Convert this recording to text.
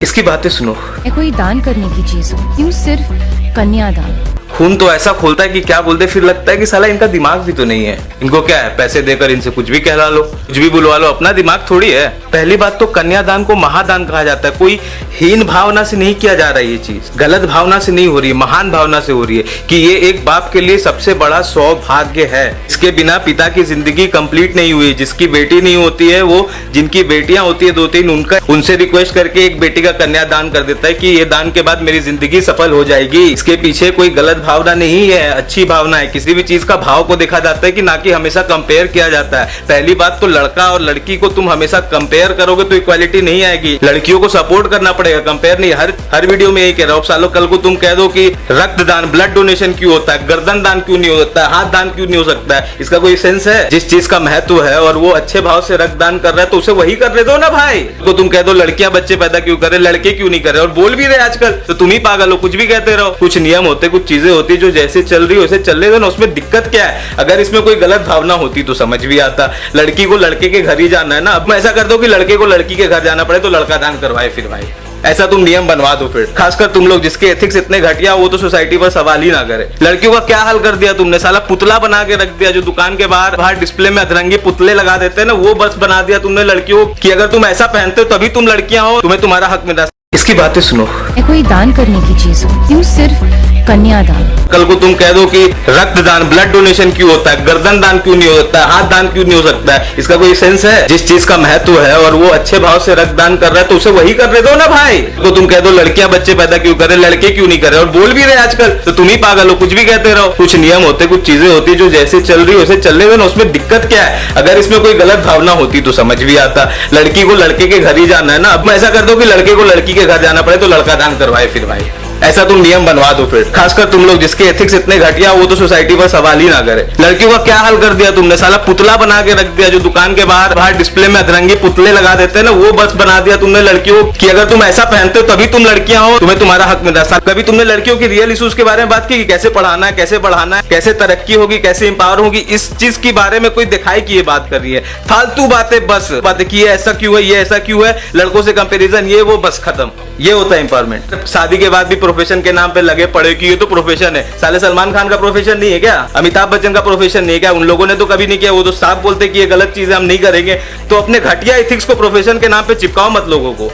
इसकी बातें सुनो। ये कोई दान करने की चीज हो, यूं सिर्फ कन्यादान। खून तो ऐसा खोलता है कि क्या बोलते, फिर लगता है कि साला इनका दिमाग भी तो नहीं है। इनको क्या है, पैसे देकर इनसे कुछ भी कहला लो, कुछ भी बुलवा लो, अपना दिमाग थोड़ी है। पहली बात तो कन्यादान को महादान कहा जाता है। कोई हीन भावना से नहीं किया जा रहा है, ये चीज गलत भावना से नहीं हो रही है, महान भावना से हो रही है कि ये एक बाप के लिए सबसे बड़ा सौभाग्य है। इसके बिना पिता की जिंदगी कंप्लीट नहीं हुई। जिसकी बेटी नहीं होती है, वो जिनकी बेटियां होती है 2-3, उनसे रिक्वेस्ट करके एक बेटी का कन्यादान कर देता है कि ये दान के बाद मेरी जिंदगी सफल हो जाएगी। इसके पीछे कोई गलत भावना नहीं है, अच्छी भावना है। किसी भी चीज का भाव को देखा जाता है कि ना कि हमेशा कंपेयर किया जाता है। पहली बात तो लड़का और लड़की को तुम हमेशा कंपेयर करोगे तो इक्वालिटी नहीं आएगी। लड़कियों को सपोर्ट करना पड़ेगा, कंपेयर नहीं। हर वीडियो में यही कह रहा हूं। सालों कल को तुम कह दो कि रक्तदान, ब्लड डोनेशन क्यों होता है, गर्दन दान क्यों नहीं होता है, हाथ दान क्यों नहीं हो सकता है, इसका कोई सेंस है? जिस चीज का महत्व है और वो अच्छे भाव से रक्तदान कर रहा है तो उसे वही करने दो ना भाई। तो तुम कह दो लड़कियां बच्चे पैदा क्यों कर रहे, लड़के क्यों नहीं कर रहे, और बोल भी रहे आजकल, तो तुम ही पागल हो, कुछ भी कहते रहो। कुछ नियम होते, कुछ चीजें होती जो जैसे चल रही हो वैसे चलने दो ना, उसमें दिक्कत क्या है? अगर इसमें कोई गलत भावना होती तो समझ भी आता। लड़की को लड़के के घर ही जाना है ना, अब ऐसा कर दो कि लड़के को लड़की के घर जाना पड़े तो लड़का दान करवाए फिर भाई। ऐसा तुम नियम बनवा दो फिर। खासकर तुम लोग जिसके एथिक्स इतने घटिया, वो तो सोसाइटी पर सवाल ही ना करे। लड़कियों का क्या हाल कर दिया तुमने, साला पुतला बना के रख दिया। जो दुकान के बाहर डिस्प्ले में अतरंगी पुतले लगा देते हैं ना, वो बस बना दिया तुमने लड़कियों की। अगर तुम ऐसा पहनते हो तभी तुम लड़कियां हो, तुम्हें तुम्हारा हक मिला। इसकी बातें सुनो। ये कोई दान करने की चीज हो, यूं सिर्फ कन्यादान। कल को तुम कह दो कि रक्तदान, ब्लड डोनेशन क्यों होता है, गर्दन दान क्यों नहीं होता है, हाथ दान क्यों नहीं हो सकता है, इसका कोई सेंस है? जिस चीज का महत्व है और वो अच्छे भाव से रक्तदान कर रहा है तो उसे वही करने दो ना भाई। तो तुम कह दो लड़कियां बच्चे पैदा क्यों कर रहे, लड़के क्यों नहीं कर रहे, और बोल भी रहे आजकल, तो तुम ही पागल हो, कुछ भी कहते रहो। कुछ नियम होते, कुछ चीजें होती जो जैसे चल रही हो वैसे चलने दो ना, उसमें दिक्कत क्या है? अगर इसमें कोई गलत भावना होती तो समझ भी आता। लड़की को लड़के के घर ही जाना है ना, अब ऐसा कर दो कि लड़के को लड़की के घर जाना पड़े तो लड़का दान करवाए फिर भाई। ऐसा तुम नियम बनवा दो फिर। खासकर तुम लोग जिसके एथिक्स इतने घटिया, वो तो सोसाइटी पर सवाल ही ना करे। लड़कियों का क्या हाल कर दिया तुमने, साला पुतला बना के रख दिया। जो दुकान के बाहर डिस्प्ले में अतरंगी पुतले लगा देते हैं ना, वो बस बना दिया तुमने लड़कियों की। अगर तुम ऐसा पहनते हो तभी तुम लड़कियां हो, तुम्हें तुम्हारा हक मिला। कभी तुमने लड़कियों की रियल इश्यूज के बारे में बात की कि कैसे पढ़ाना है, कैसे बढ़ाना है, कैसे तरक्की होगी, कैसे इंपावर होगी? इस चीज के बारे में कोई दिखाई की ये बात कर रही है? फालतू बातें, बस बातें की ऐसा क्यों है, ये ऐसा क्यों है, लड़कों से कंपेरिजन, ये वो, बस खत्म। ये होता है इंपावरमेंट। शादी के बाद भी प्रोफेशन के नाम पे लगे पड़े कि ये तो प्रोफेशन है। साले सलमान खान का प्रोफेशन नहीं है क्या? अमिताभ बच्चन का प्रोफेशन नहीं है क्या? उन लोगों ने तो कभी नहीं किया। वो तो साफ बोलते कि ये गलत चीज है, हम नहीं करेंगे। तो अपने घटिया एथिक्स को प्रोफेशन के नाम पे चिपकाओ मत लोगों को।